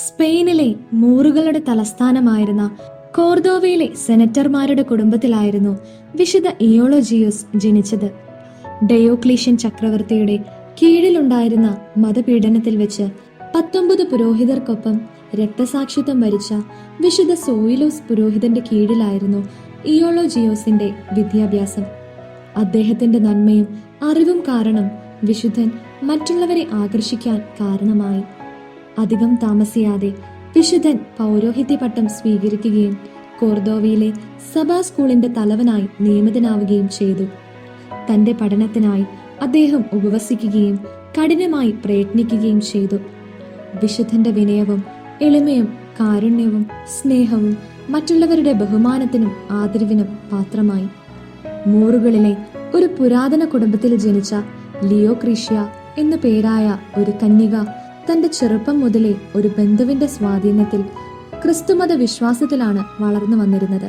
സ്പെയിനിലെ മൂറുകളുടെ തലസ്ഥാനമായിരുന്ന കോർദോവയിലെ സെനറ്റർമാരുടെ കുടുംബത്തിലായിരുന്നു വിശുദ്ധ ഇയോളോജിയോസ് ജനിച്ചത്. ഡയോക്ലീഷ്യൻ ചക്രവർത്തിയുടെ കീഴിലുണ്ടായിരുന്ന മതപീഡനത്തിൽ വെച്ച് 19 പുരോഹിതർക്കൊപ്പം രക്തസാക്ഷിത്വം വരിച്ച വിശുദ്ധ സോയിലോസ് പുരോഹിതന്റെ കീഴിലായിരുന്നു ഇയോളോജിയോസിന്റെ വിദ്യാഭ്യാസം. അദ്ദേഹത്തിന്റെ നന്മയും അറിവും കാരണം വിശുദ്ധൻ മറ്റുള്ളവരെ ആകർഷിക്കാൻ കാരണമായി. അധികം താമസിയാതെ വിശുദ്ധൻ പൗരോഹിത്യ പട്ടം സ്വീകരിക്കുകയും കോർദോവയിലെ സഭാ സ്കൂളിന്റെ തലവനായി നിയമിതനാവുകയും ചെയ്തു. തന്റെ പഠനത്തിനായി അദ്ദേഹം ഉപവസിക്കുകയും കഠിനമായി പ്രയത്നിക്കുകയും ചെയ്തു. വിശുദ്ധന്റെ വിനയവും എളിമയും കാരുണ്യവും സ്നേഹവും മറ്റുള്ളവരുടെ ബഹുമാനത്തിനും ആദരവിനും പാത്രമായി. മൂറുകളിലെ ഒരു പുരാതന കുടുംബത്തിൽ ജനിച്ച ലിയോക്രീഷ്യ എന്നു പേരായ ഒരു കന്യക തന്റെ ചെറുപ്പം മുതലേ ഒരു ബന്ധുവിന്റെ സ്വാധീനത്തിൽ ക്രിസ്തുമത വിശ്വാസത്തിലാണ് വളർന്നു വന്നിരുന്നത്.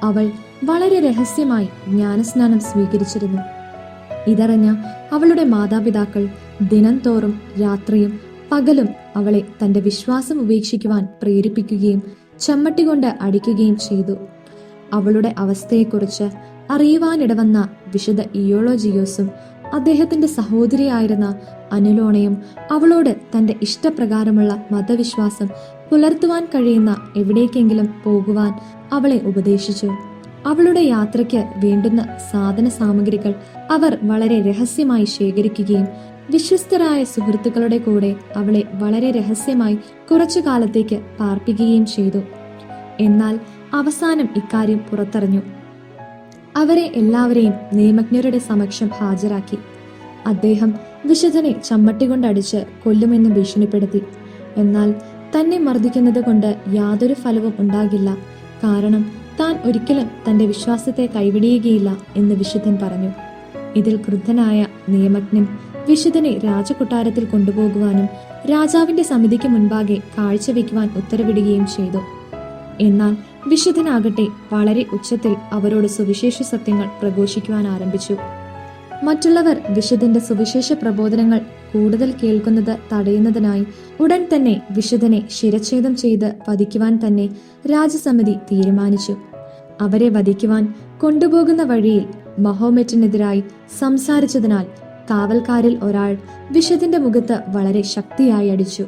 അവൾ വളരെ രഹസ്യമായി ജ്ഞാനസ്നാനം സ്വീകരിച്ചിരുന്നു. ഇതറിഞ്ഞ അവളുടെ മാതാപിതാക്കൾ ദിനം തോറും രാത്രിയും പകലും അവളെ തന്റെ വിശ്വാസം ഉപേക്ഷിക്കുവാൻ പ്രേരിപ്പിക്കുകയും ചമ്മട്ടി കൊണ്ട് അടിക്കുകയും ചെയ്തു. അവളുടെ അവസ്ഥയെക്കുറിച്ച് അറിയുവാനിടവന്ന വിശുദ്ധ ഇയോളോജിയോസും അദ്ദേഹത്തിന്റെ സഹോദരിയായിരുന്ന അനുലോണയും അവളോട് തന്റെ ഇഷ്ടപ്രകാരമുള്ള മതവിശ്വാസം പുലർത്തുവാൻ കഴിയുന്ന എവിടേക്കെങ്കിലും പോകുവാൻ അവളെ ഉപദേശിച്ചു. അവളുടെ യാത്രയ്ക്ക് വേണ്ടുന്ന സാധന സാമഗ്രികൾ അവർ വളരെ രഹസ്യമായി ശേഖരിക്കുകയും വിശ്വസ്തരായ സുഹൃത്തുക്കളുടെ കൂടെ അവളെ വളരെ രഹസ്യമായി കുറച്ചു കാലത്തേക്ക് പാർപ്പിക്കുകയും ചെയ്തു. എന്നാൽ അവസാനം ഇക്കാര്യം പുറത്തറിഞ്ഞു. അവരെ എല്ലാവരെയും നിയമജ്ഞരുടെ സമക്ഷം ഹാജരാക്കി. അദ്ദേഹം വിശുദ്ധനെ ചമ്മട്ടി കൊണ്ടടിച്ച് കൊല്ലുമെന്ന് ഭീഷണിപ്പെടുത്തി. എന്നാൽ തന്നെ മർദ്ദിക്കുന്നത് കൊണ്ട് യാതൊരു ഫലവും ഉണ്ടാകില്ല, കാരണം താൻ ഒരിക്കലും തന്റെ വിശ്വാസത്തെ കൈവിടിയുകയില്ല എന്ന് വിശുദ്ധൻ പറഞ്ഞു. ഇതിൽ ക്രുദ്ധനായ നിയമജ്ഞൻ വിശുദ്ധനെ രാജകൊട്ടാരത്തിൽ കൊണ്ടുപോകുവാനും രാജാവിന്റെ സമിതിക്ക് മുൻപാകെ കാഴ്ചവെക്കുവാൻ ഉത്തരവിടുകയും ചെയ്തു. എന്നാൽ വിശുദ്ധനാകട്ടെ വളരെ ഉച്ചത്തിൽ അവരോട് സുവിശേഷ സത്യങ്ങൾ പ്രഘോഷിക്കുവാൻ ആരംഭിച്ചു. മറ്റുള്ളവർ വിശുദ്ധന്റെ സുവിശേഷ പ്രബോധനങ്ങൾ കൂടുതൽ കേൾക്കുന്നത് തടയുന്നതിനായി ഉടൻ തന്നെ വിശുദ്ധനെ ശിരച്ഛേദം ചെയ്ത് വധിക്കുവാൻ തന്നെ രാജസമിതി തീരുമാനിച്ചു. അവരെ വധിക്കുവാൻ കൊണ്ടുപോകുന്ന വഴിയിൽ മഹോമെറ്റിനെതിരായി സംസാരിച്ചതിനാൽ കാവൽക്കാരിൽ ഒരാൾ വിശുദ്ധന്റെ മുഖത്ത് വളരെ ശക്തിയായി അടിച്ചു.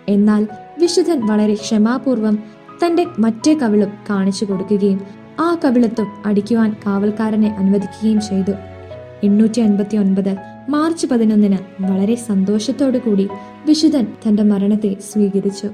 എന്നാൽ വിശുദ്ധൻ വളരെ ക്ഷമാപൂർവം തന്റെ മറ്റേ കവിളും കാണിച്ചു കൊടുക്കുകയും ആ കവിളത്തും അടിക്കുവാൻ കാവൽക്കാരനെ അനുവദിക്കുകയും ചെയ്തു. 859 മാർച്ച് 11 വളരെ സന്തോഷത്തോടു കൂടി വിശുദ്ധൻ തന്റെ മരണത്തെ സ്വീകരിച്ചു.